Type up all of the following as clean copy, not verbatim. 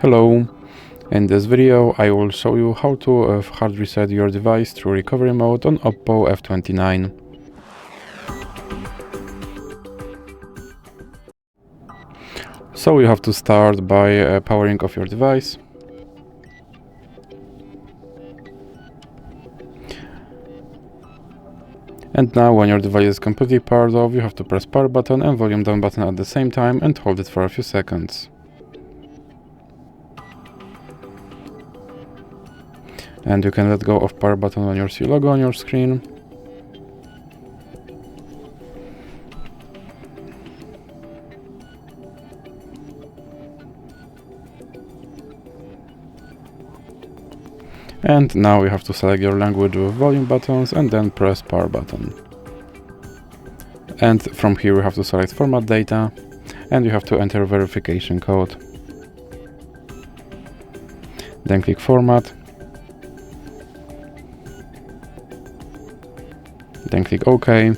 Hello, in this video I will show you how to hard reset your device through recovery mode on OPPO F29. So you have to start by powering off your device. And now when your device is completely powered off, you have to press power button and volume down button at the same time and hold it for a few seconds. And you can let go of power button when you see logo on your screen. And now you have to select your language with volume buttons and then press power button. And from here you have to select format data and you have to enter verification code. Then click format. Then click OK.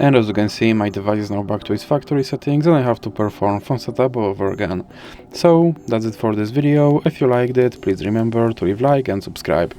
And as you can see, my device is now back to its factory settings and I have to perform phone setup all over again. So that's it for this video. If you liked it, please remember to leave a like and subscribe.